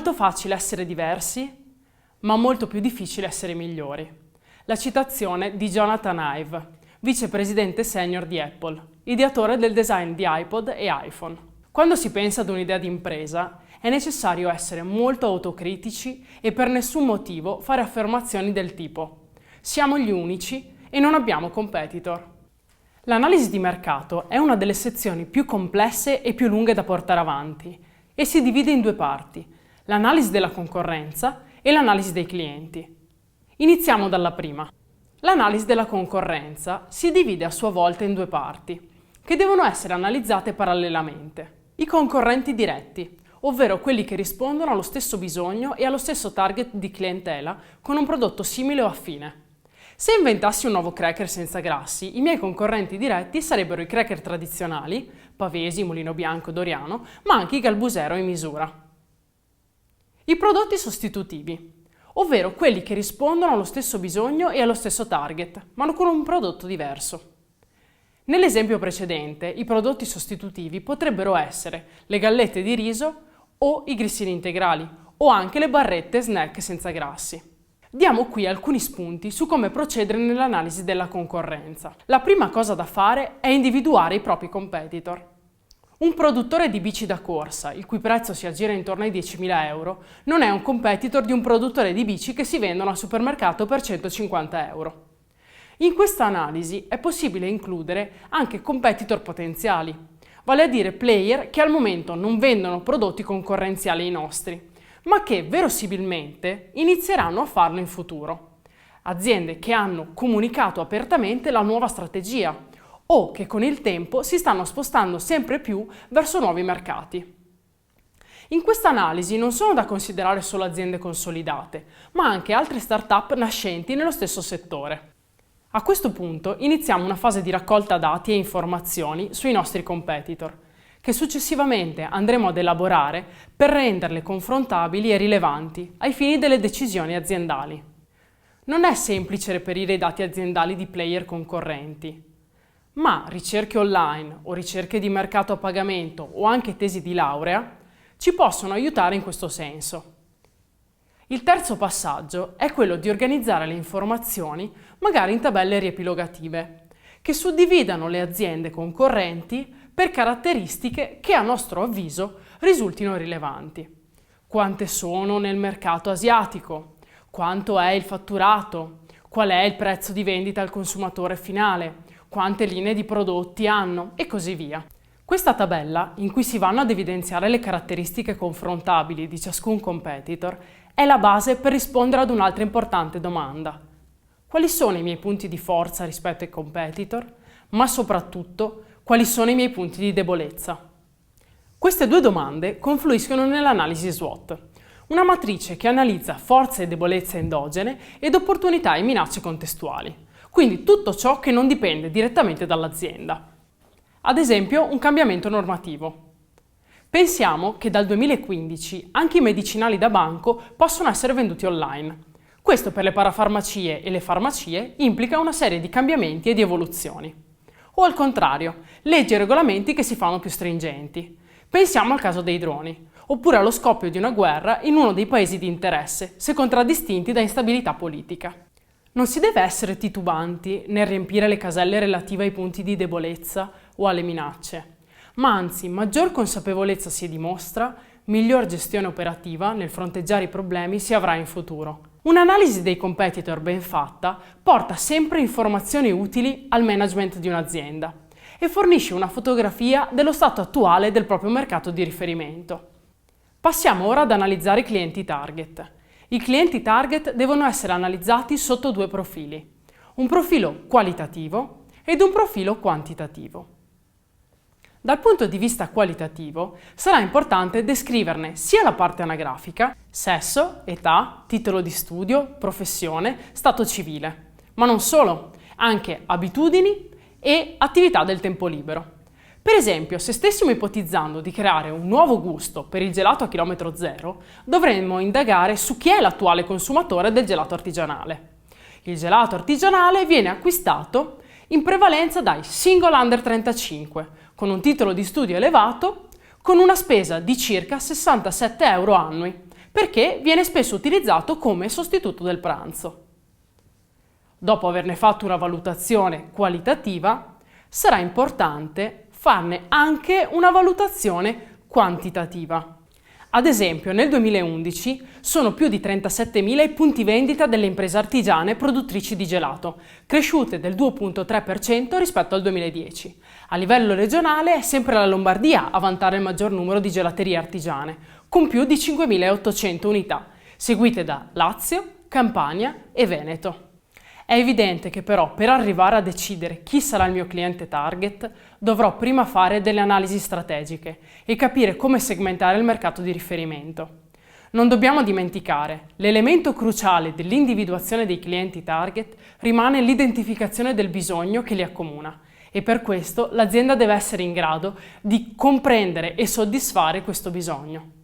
molto facile essere diversi, ma molto più difficile essere migliori. La citazione di Jonathan Ive, vicepresidente senior di Apple, ideatore del design di iPod e iPhone. Quando si pensa ad un'idea di impresa, è necessario essere molto autocritici e per nessun motivo fare affermazioni del tipo «siamo gli unici e non abbiamo competitor». L'analisi di mercato è una delle sezioni più complesse e più lunghe da portare avanti e si divide in due parti, l'analisi della concorrenza e l'analisi dei clienti. Iniziamo dalla prima. L'analisi della concorrenza si divide a sua volta in due parti, che devono essere analizzate parallelamente. I concorrenti diretti, ovvero quelli che rispondono allo stesso bisogno e allo stesso target di clientela con un prodotto simile o affine. Se inventassi un nuovo cracker senza grassi, i miei concorrenti diretti sarebbero i cracker tradizionali, Pavesi, Mulino Bianco, Doriano, ma anche i Galbusero in misura. I prodotti sostitutivi, ovvero quelli che rispondono allo stesso bisogno e allo stesso target, ma con un prodotto diverso. Nell'esempio precedente, i prodotti sostitutivi potrebbero essere le gallette di riso o i grissini integrali, o anche le barrette snack senza grassi. Diamo qui alcuni spunti su come procedere nell'analisi della concorrenza. La prima cosa da fare è individuare i propri competitor. Un produttore di bici da corsa, il cui prezzo si aggira intorno ai 10.000 euro, non è un competitor di un produttore di bici che si vendono al supermercato per 150 euro. In questa analisi è possibile includere anche competitor potenziali, vale a dire player che al momento non vendono prodotti concorrenziali ai nostri, ma che verosimilmente inizieranno a farlo in futuro. Aziende che hanno comunicato apertamente la nuova strategia o che con il tempo si stanno spostando sempre più verso nuovi mercati. In questa analisi non sono da considerare solo aziende consolidate, ma anche altre start-up nascenti nello stesso settore. A questo punto iniziamo una fase di raccolta dati e informazioni sui nostri competitor, che successivamente andremo ad elaborare per renderle confrontabili e rilevanti ai fini delle decisioni aziendali. Non è semplice reperire i dati aziendali di player concorrenti, ma ricerche online o ricerche di mercato a pagamento o anche tesi di laurea ci possono aiutare in questo senso. Il terzo passaggio è quello di organizzare le informazioni magari in tabelle riepilogative, che suddividano le aziende concorrenti per caratteristiche che a nostro avviso risultino rilevanti. Quante sono nel mercato asiatico? Quanto è il fatturato? Qual è il prezzo di vendita al consumatore finale? Quante linee di prodotti hanno? E così via. Questa tabella, in cui si vanno ad evidenziare le caratteristiche confrontabili di ciascun competitor, è la base per rispondere ad un'altra importante domanda. Quali sono i miei punti di forza rispetto ai competitor? Ma soprattutto, quali sono i miei punti di debolezza? Queste due domande confluiscono nell'analisi SWOT, una matrice che analizza forze e debolezze endogene ed opportunità e minacce contestuali, quindi tutto ciò che non dipende direttamente dall'azienda. Ad esempio, un cambiamento normativo. Pensiamo che dal 2015 anche i medicinali da banco possono essere venduti online. Questo per le parafarmacie e le farmacie implica una serie di cambiamenti e di evoluzioni. O al contrario, leggi e regolamenti che si fanno più stringenti. Pensiamo al caso dei droni, oppure allo scoppio di una guerra in uno dei paesi di interesse, se contraddistinti da instabilità politica. Non si deve essere titubanti nel riempire le caselle relative ai punti di debolezza o alle minacce, ma anzi, maggior consapevolezza si dimostra, miglior gestione operativa nel fronteggiare i problemi si avrà in futuro. Un'analisi dei competitor ben fatta porta sempre informazioni utili al management di un'azienda e fornisce una fotografia dello stato attuale del proprio mercato di riferimento. Passiamo ora ad analizzare i clienti target. I clienti target devono essere analizzati sotto due profili, un profilo qualitativo ed un profilo quantitativo. Dal punto di vista qualitativo sarà importante descriverne sia la parte anagrafica, sesso, età, titolo di studio, professione, stato civile, ma non solo, anche abitudini e attività del tempo libero. Per esempio, se stessimo ipotizzando di creare un nuovo gusto per il gelato a chilometro zero, dovremmo indagare su chi è l'attuale consumatore del gelato artigianale. Il gelato artigianale viene acquistato in prevalenza dai single under 35, con un titolo di studio elevato, con una spesa di circa 67 euro annui, perché viene spesso utilizzato come sostituto del pranzo. Dopo averne fatto una valutazione qualitativa, sarà importante farne anche una valutazione quantitativa. Ad esempio, nel 2011 sono più di 37.000 i punti vendita delle imprese artigiane produttrici di gelato, cresciute del 2,3% rispetto al 2010. A livello regionale è sempre la Lombardia a vantare il maggior numero di gelaterie artigiane, con più di 5.800 unità, seguite da Lazio, Campania e Veneto. È evidente che però per arrivare a decidere chi sarà il mio cliente target dovrò prima fare delle analisi strategiche e capire come segmentare il mercato di riferimento. Non dobbiamo dimenticare, l'elemento cruciale dell'individuazione dei clienti target rimane l'identificazione del bisogno che li accomuna e per questo l'azienda deve essere in grado di comprendere e soddisfare questo bisogno.